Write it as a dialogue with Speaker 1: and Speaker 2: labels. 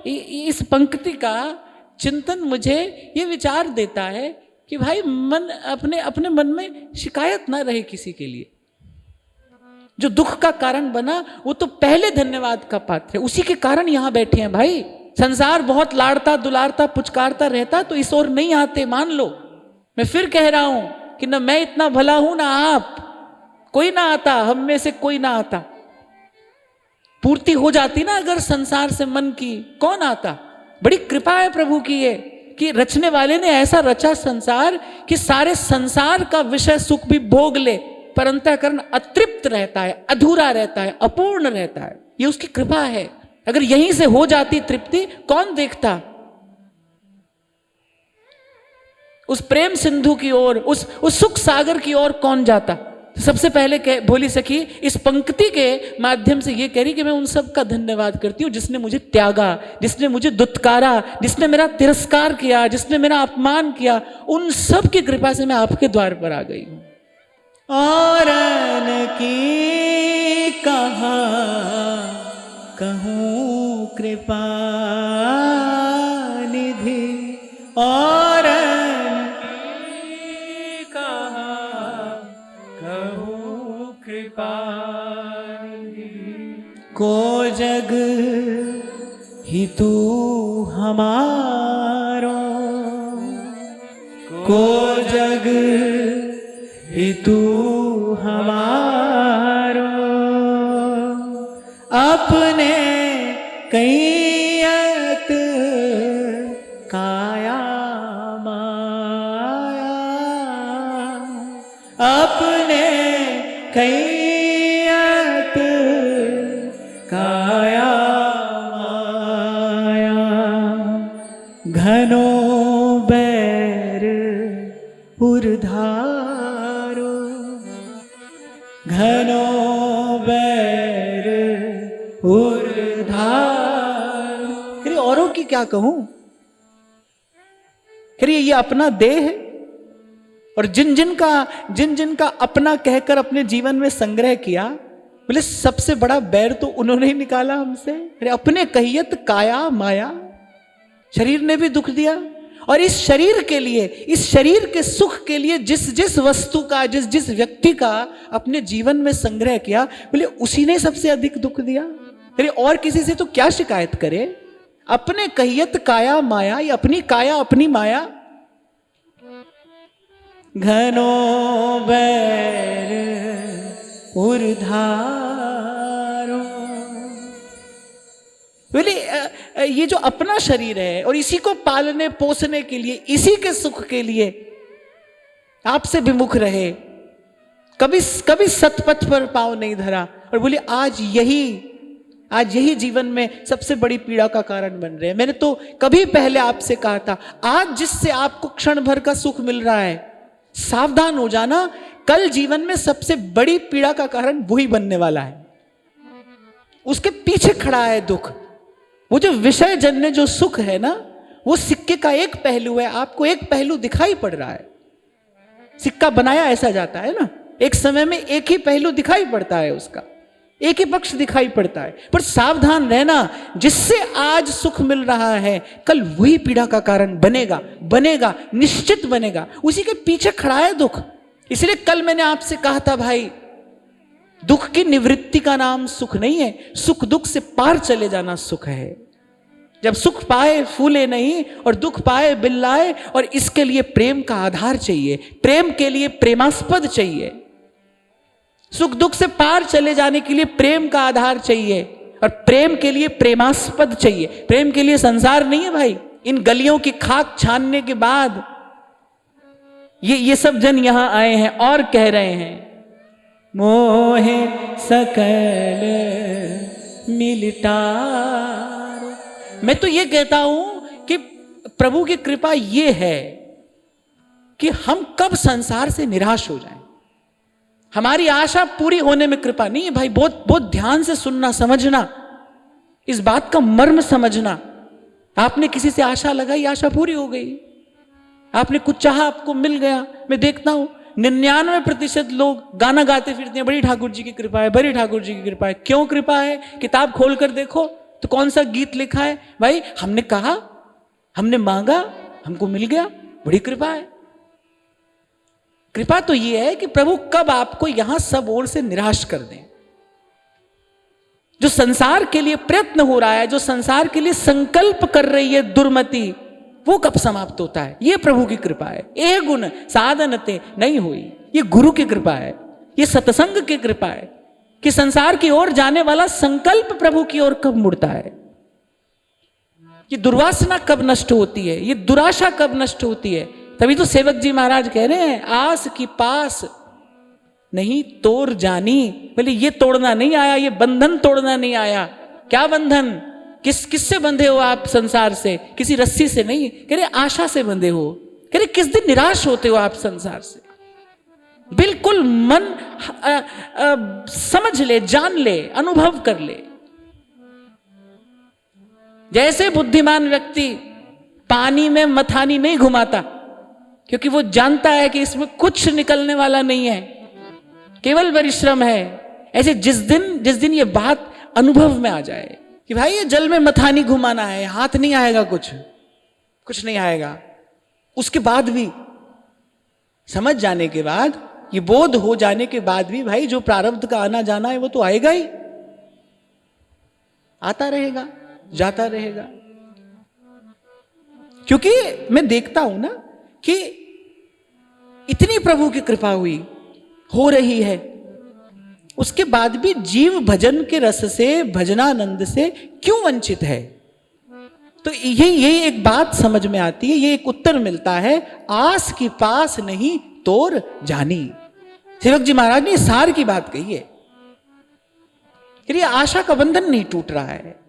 Speaker 1: इस पंक्ति का चिंतन मुझे ये विचार देता है कि भाई मन अपने अपने मन में शिकायत ना रहे किसी के लिए। जो दुख का कारण बना वो तो पहले धन्यवाद का पात्र है, उसी के कारण यहां बैठे हैं भाई। संसार बहुत लाड़ता दुलारता पुचकारता रहता तो इस ओर नहीं आते, मान लो। मैं फिर कह रहा हूं कि न मैं इतना भला हूं ना आप, कोई ना आता, हम में से कोई ना आता। पूर्ति हो जाती ना अगर संसार से मन की, कौन आता। बड़ी कृपा है प्रभु की ये कि रचने वाले ने ऐसा रचा संसार कि सारे संसार का विषय सुख भी भोग ले, पर अंतःकरण अतृप्त रहता है, अधूरा रहता है, अपूर्ण रहता है। ये उसकी कृपा है। अगर यहीं से हो जाती तृप्ति, कौन देखता उस प्रेम सिंधु की ओर, उस सुख सागर की ओर कौन जाता। सबसे पहले भोली सखी इस पंक्ति के माध्यम से ये कह रही कि मैं उन सब का धन्यवाद करती हूँ जिसने मुझे त्यागा, जिसने मुझे दुत्कारा, जिसने मेरा तिरस्कार किया, जिसने मेरा अपमान किया। उन सब की कृपा से मैं आपके द्वार पर आ गई हूं। और की कहा कहूँ कृपा निधि, और को जग ही तू हमारो, को जग ही तू हमारो, अपने कैयत काया माया, अपने कैयत काया माया, घनो बैर उर्धारो, घनो बैर उर्धारो। फिर औरों की क्या कहूं, फिर ये अपना देह है, और जिन जिन का अपना कहकर अपने जीवन में संग्रह किया, बोले सबसे बड़ा बैर तो उन्होंने ही निकाला हमसे। अरे अपने कहियत काया माया, शरीर ने भी दुख दिया। और इस शरीर के लिए, इस शरीर के सुख के लिए जिस जिस वस्तु का, जिस जिस व्यक्ति का अपने जीवन में संग्रह किया, बोले उसी ने सबसे अधिक दुख दिया। अरे और किसी से तो क्या शिकायत करे। अपने कहियत काया माया, ये अपनी काया अपनी माया। घनो बैर उर्धारो, बोले ये जो अपना शरीर है और इसी को पालने पोसने के लिए, इसी के सुख के लिए आपसे विमुख रहे, कभी कभी सतपथ पर पांव नहीं धरा, और बोले आज यही जीवन में सबसे बड़ी पीड़ा का कारण बन रहे हैं। मैंने तो कभी पहले आपसे कहा था, आज जिससे आपको क्षण भर का सुख मिल रहा है, सावधान हो जाना, कल जीवन में सबसे बड़ी पीड़ा का कारण वही बनने वाला है। उसके पीछे खड़ा है दुख। वो जो विषय जन्य जो सुख है ना, वो सिक्के का एक पहलू है, आपको एक पहलू दिखाई पड़ रहा है। सिक्का बनाया ऐसा जाता है ना, एक समय में एक ही पहलू दिखाई पड़ता है, उसका एक ही पक्ष दिखाई पड़ता है। पर सावधान रहना, जिससे आज सुख मिल रहा है, कल वही पीड़ा का कारण बनेगा, निश्चित बनेगा। उसी के पीछे खड़ा है दुख। इसलिए कल मैंने आपसे कहा था भाई, दुख की निवृत्ति का नाम सुख नहीं है, सुख दुख से पार चले जाना सुख है। जब सुख पाए फूले नहीं और दुख पाए बिल्लाए, और इसके लिए प्रेम का आधार चाहिए, प्रेम के लिए प्रेमास्पद चाहिए। सुख दुख से पार चले जाने के लिए प्रेम का आधार चाहिए, और प्रेम के लिए प्रेमास्पद चाहिए। प्रेम के लिए संसार नहीं है भाई। इन गलियों की खाक छानने के बाद ये सब जन यहां आए हैं और कह रहे हैं, मोहे सकल मिलटार। मैं तो ये कहता हूं कि प्रभु की कृपा ये है कि हम कब संसार से निराश हो जाएं। हमारी आशा पूरी होने में कृपा नहीं है भाई। बहुत बहुत ध्यान से सुनना, समझना, इस बात का मर्म समझना। आपने किसी से आशा लगाई, आशा पूरी हो गई। आपने कुछ चाहा, आपको मिल गया। मैं देखता हूं 99% लोग गाना गाते फिरते हैं, बड़ी ठाकुर जी की कृपा है, बड़ी ठाकुर जी की कृपा है। क्यों कृपा है? किताब खोलकर देखो, तो कौन सा गीत लिखा है भाई? हमने कहा, हमने मांगा, हमको मिल गया, बड़ी कृपा है। कृपा तो यह है कि प्रभु कब आपको यहां सब ओर से निराश कर दें। जो संसार के लिए प्रयत्न हो रहा है, जो संसार के लिए संकल्प कर रही है दुर्मति, वो कब समाप्त होता है? ये प्रभु की कृपा है। ए गुण साधनते नहीं हुई, ये गुरु की कृपा है, ये सत्संग की कृपा है कि संसार की ओर जाने वाला संकल्प प्रभु की ओर कब मुड़ता है। ये दुर्वासना कब नष्ट होती है, ये दुराशा कब नष्ट होती है। तभी तो सेवक जी महाराज कह रहे हैं, आस की पास नहीं तोड़ जानी। बोले ये तोड़ना नहीं आया, ये बंधन तोड़ना नहीं आया। क्या बंधन? किससे बंधे हो आप संसार से? किसी रस्सी से नहीं, कह रहे आशा से बंधे हो। कह रहे किस दिन निराश होते हो आप संसार से? बिल्कुल मन समझ ले, जान ले, अनुभव कर ले। जैसे बुद्धिमान व्यक्ति पानी में मथानी नहीं घुमाता, क्योंकि वो जानता है कि इसमें कुछ निकलने वाला नहीं है, केवल परिश्रम है। ऐसे जिस दिन ये बात अनुभव में आ जाए कि भाई ये जल में मथानी घुमाना है, हाथ नहीं आएगा, कुछ नहीं आएगा, उसके बाद भी समझ जाने के बाद, ये बोध हो जाने के बाद भी भाई जो प्रारब्ध का आना जाना है वो तो आएगा ही, आता रहेगा, जाता रहेगा। क्योंकि मैं देखता हूं ना कि इतनी प्रभु की कृपा हो रही है, उसके बाद भी जीव भजन के रस से, भजनानंद से क्यों वंचित है? तो ये एक बात समझ में आती है, ये एक उत्तर मिलता है, आस की पास नहीं तोड़ जानी। सेवक जी महाराज ने सार की बात कही है, आशा का बंधन नहीं टूट रहा है।